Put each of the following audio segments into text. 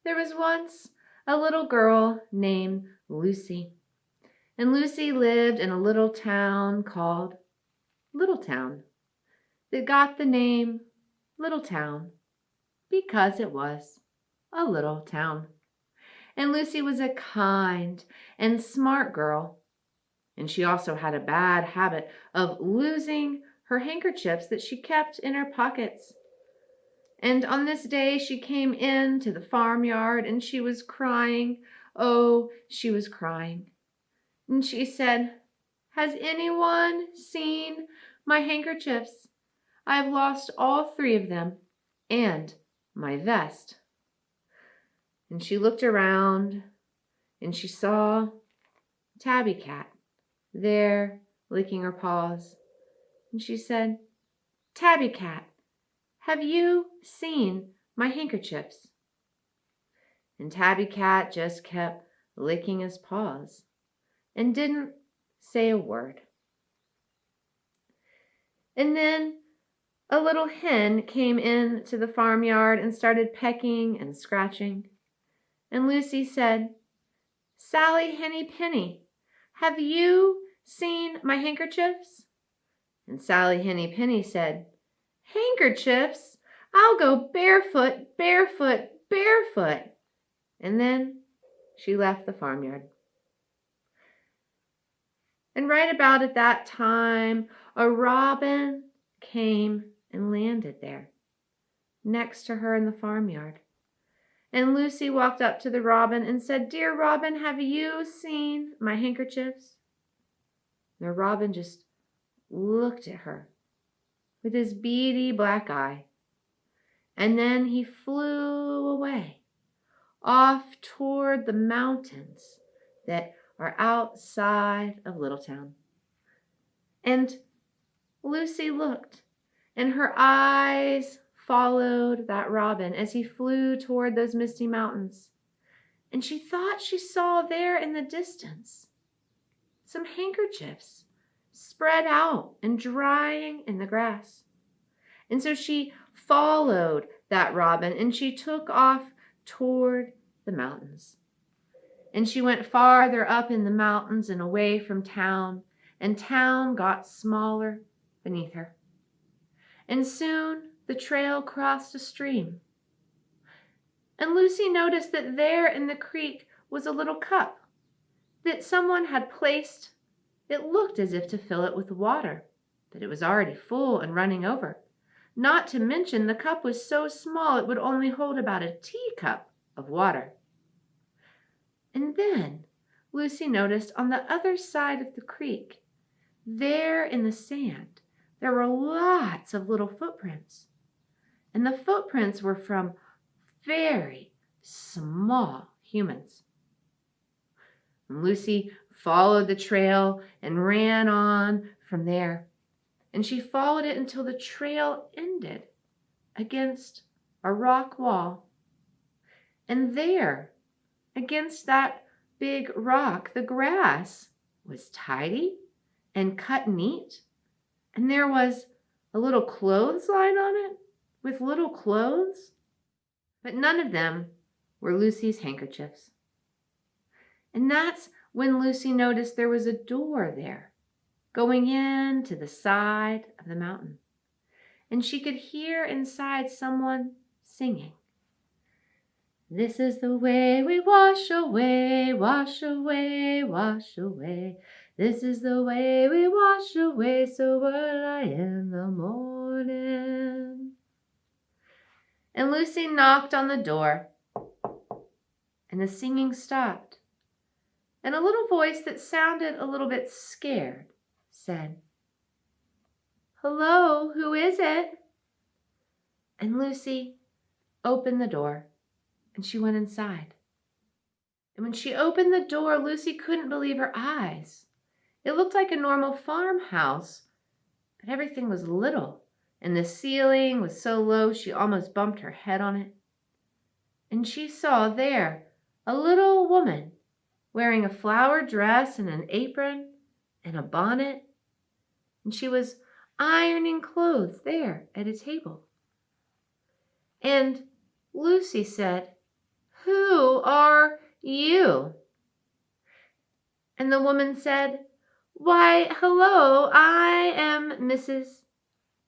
There was once a little girl named Lucy, and Lucy lived in a little town called Little Town. That got the name Little Town because it was a little town. And Lucy was a kind and smart girl, and she also had a bad habit of losing her handkerchiefs that she kept in her pockets. And on this day she came into the farmyard and she was crying. Oh, she was crying. And she said, "Has anyone seen my handkerchiefs? I have lost all 3 of them and my vest." And she looked around and she saw Tabby Cat there licking her paws. And she said, "Tabby Cat, have you seen my handkerchiefs?" And Tabby Cat just kept licking his paws and didn't say a word. And then a little hen came in to the farmyard and started pecking and scratching. And Lucy said, "Sally Henny Penny, have you seen my handkerchiefs?" And Sally Henny Penny said, "Handkerchiefs? I'll go barefoot, barefoot, barefoot." And then she left the farmyard. And right about at that time, a robin came and landed there next to her in the farmyard. And Lucy walked up to the robin and said, "Dear Robin, have you seen my handkerchiefs?" And the robin just looked at her with his beady black eye. And then he flew away off toward the mountains that are outside of Little Town. And Lucy looked, and her eyes followed that robin as he flew toward those misty mountains. And she thought she saw there in the distance some handkerchiefs spread out and drying in the grass. And so she followed that robin and she took off toward the mountains. And she went farther up in the mountains and away from town, and town got smaller beneath her. And soon the trail crossed a stream. And Lucy noticed that there in the creek was a little cup that someone had placed. It looked as if to fill it with water, but it was already full and running over. Not to mention the cup was so small it would only hold about a teacup of water. And then Lucy noticed on the other side of the creek, there in the sand, there were lots of little footprints. And the footprints were from very small humans. And Lucy followed the trail and ran on from there. And she followed it until the trail ended against a rock wall. And there, against that big rock, the grass was tidy and cut neat. And there was a little clothesline on it with little clothes. But none of them were Lucy's handkerchiefs. And that's when Lucy noticed there was a door there going in to the side of the mountain. And she could hear inside someone singing, "This is the way we wash away, wash away, wash away. This is the way we wash away so early in the morning." And Lucy knocked on the door, and the singing stopped. And a little voice that sounded a little bit scared said, "Hello, who is it?" And Lucy opened the door, and she went inside. And when she opened the door, Lucy couldn't believe her eyes. It looked like a normal farmhouse, but everything was little, and the ceiling was so low she almost bumped her head on it. And she saw there a little woman wearing a flowered dress and an apron and a bonnet, and she was ironing clothes there at a table. And Lucy said, "Who are you?" And the woman said, "Why, hello, I am Mrs.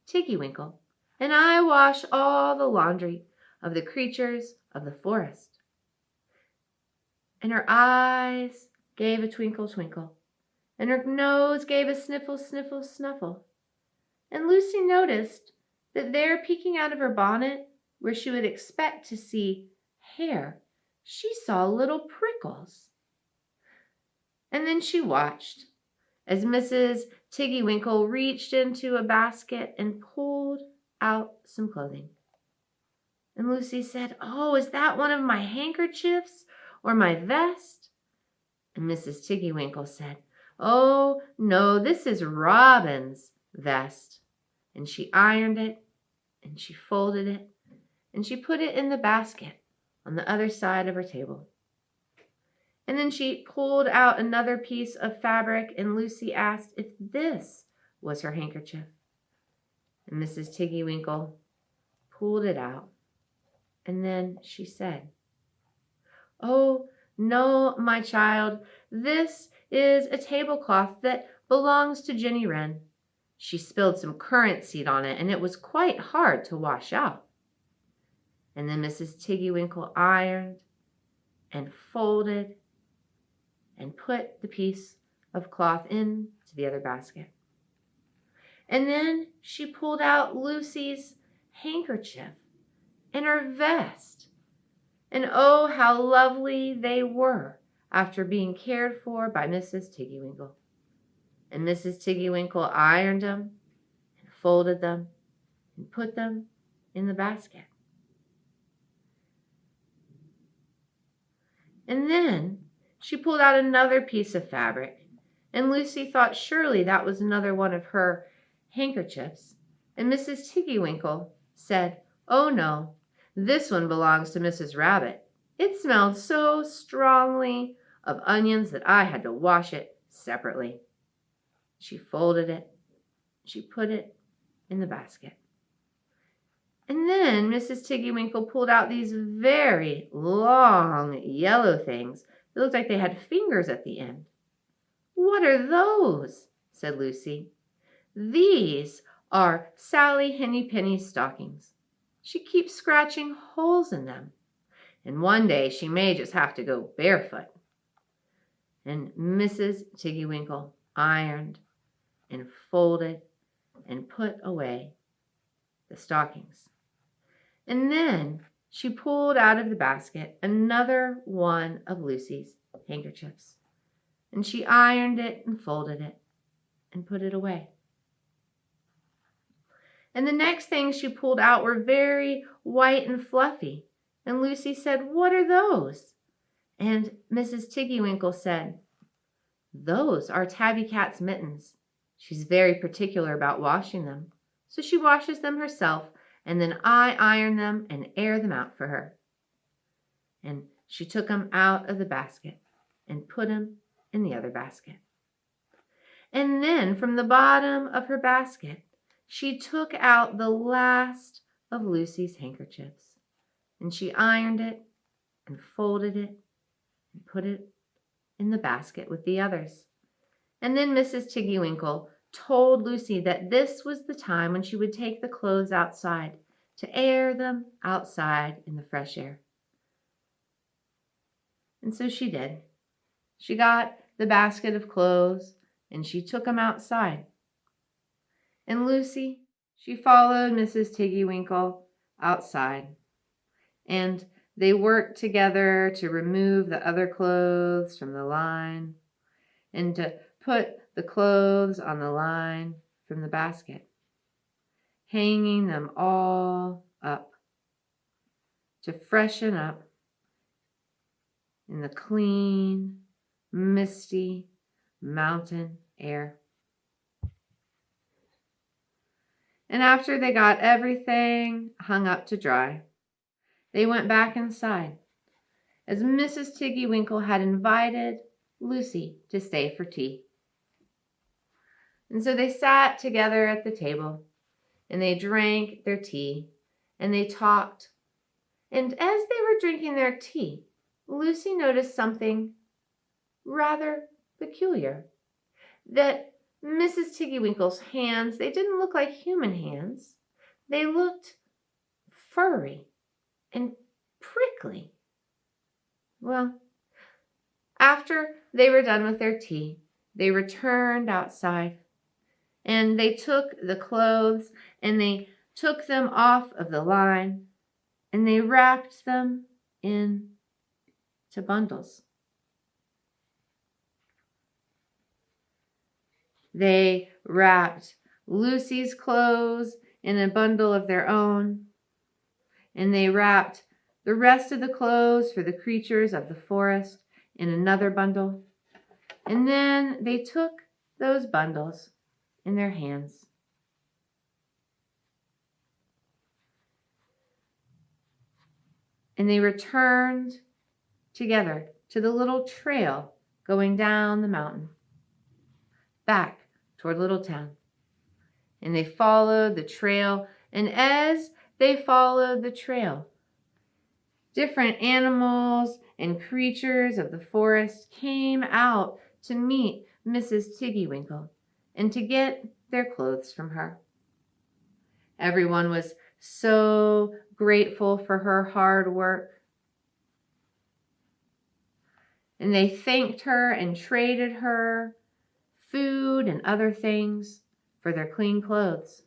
Tiggy-Winkle, and I wash all the laundry of the creatures of the forest." And her eyes gave a twinkle, twinkle, and her nose gave a sniffle, sniffle, snuffle. And Lucy noticed that there, peeking out of her bonnet, where she would expect to see hair, she saw little prickles. And then she watched as Mrs. Tiggy-Winkle reached into a basket and pulled out some clothing. And Lucy said, "Oh, is that one of my handkerchiefs or my vest?" And Mrs. Tiggy-Winkle said, "Oh, no, this is Robin's vest." And she ironed it, and she folded it, and she put it in the basket on the other side of her table. And then she pulled out another piece of fabric, and Lucy asked if this was her handkerchief. And Mrs. Tiggy-Winkle pulled it out, and then she said, "Oh, no, my child, this is a tablecloth that belongs to Jenny Wren. She spilled some currant seed on it, and it was quite hard to wash out." And then Mrs. Tiggy-Winkle ironed and folded and put the piece of cloth into the other basket. And then she pulled out Lucy's handkerchief and her vest. And oh, how lovely they were after being cared for by Mrs. Tiggy-Winkle. And Mrs. Tiggy-Winkle ironed them and folded them and put them in the basket. And then she pulled out another piece of fabric, and Lucy thought surely that was another one of her handkerchiefs. And Mrs. Tiggy-Winkle said, "Oh no, this one belongs to Mrs. Rabbit. It smelled so strongly of onions that I had to wash it separately." She folded it. She put it in the basket. And then Mrs. Tiggy-Winkle pulled out these very long yellow things. It looked like they had fingers at the end. "What are those?" said Lucy. "These are Sally Henny Penny's stockings. She keeps scratching holes in them, and one day she may just have to go barefoot." And Mrs. Tiggy-Winkle ironed and folded and put away the stockings. And then she pulled out of the basket another one of Lucy's handkerchiefs, and she ironed it and folded it and put it away. And the next things she pulled out were very white and fluffy, and Lucy said, "What are those?" And Mrs. Tiggy-Winkle said, "Those are Tabby Cat's mittens. She's very particular about washing them, so she washes them herself, and then I iron them and air them out for her." And she took them out of the basket and put them in the other basket. And then from the bottom of her basket, she took out the last of Lucy's handkerchiefs, and she ironed it and folded it and put it in the basket with the others. And then Mrs. Tiggy-Winkle told Lucy that this was the time when she would take the clothes outside to air them outside in the fresh air. And so she did. She got the basket of clothes and she took them outside. And Lucy, she followed Mrs. Tiggy-Winkle outside, and they worked together to remove the other clothes from the line and to put the clothes on the line from the basket, hanging them all up to freshen up in the clean, misty mountain air. And after they got everything hung up to dry, they went back inside, as Mrs. Tiggy-Winkle had invited Lucy to stay for tea. And so they sat together at the table, and they drank their tea, and they talked. And as they were drinking their tea, Lucy noticed something rather peculiar. That Mrs. Tiggy-Winkle's hands, they didn't look like human hands. They looked furry and prickly. Well, after they were done with their tea, they returned outside and they took the clothes and they took them off of the line and they wrapped them into bundles. They wrapped Lucy's clothes in a bundle of their own, and they wrapped the rest of the clothes for the creatures of the forest in another bundle, and then they took those bundles in their hands. And they returned together to the little trail going down the mountain, back toward Littletown. And they followed the trail, and as they followed the trail, different animals and creatures of the forest came out to meet Mrs. Tiggy-Winkle and to get their clothes from her. Everyone was so grateful for her hard work. And they thanked her and traded her food and other things for their clean clothes.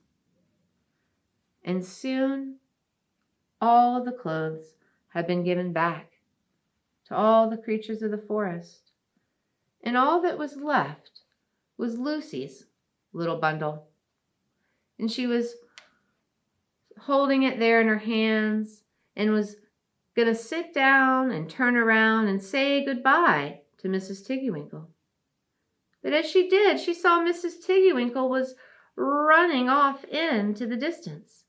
And soon, all the clothes had been given back to all the creatures of the forest. And all that was left was Lucy's little bundle. And she was holding it there in her hands and was going to sit down and turn around and say goodbye to Mrs. Tiggy-Winkle. But as she did, she saw Mrs. Tiggy-Winkle was running off into the distance.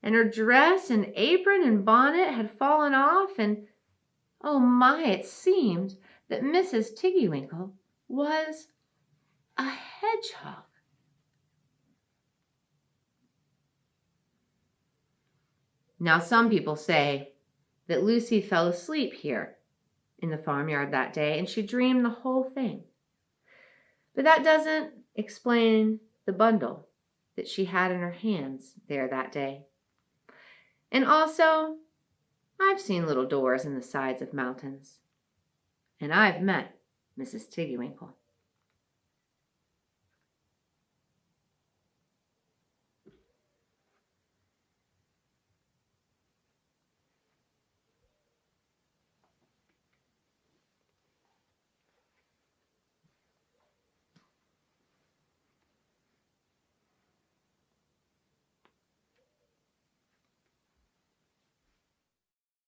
And her dress and apron and bonnet had fallen off, and oh my, it seemed that Mrs. Tiggy-Winkle was a hedgehog. Now, some people say that Lucy fell asleep here in the farmyard that day, and she dreamed the whole thing. But that doesn't explain the bundle that she had in her hands there that day. And also, I've seen little doors in the sides of mountains, and I've met Mrs. Tiggy-Winkle.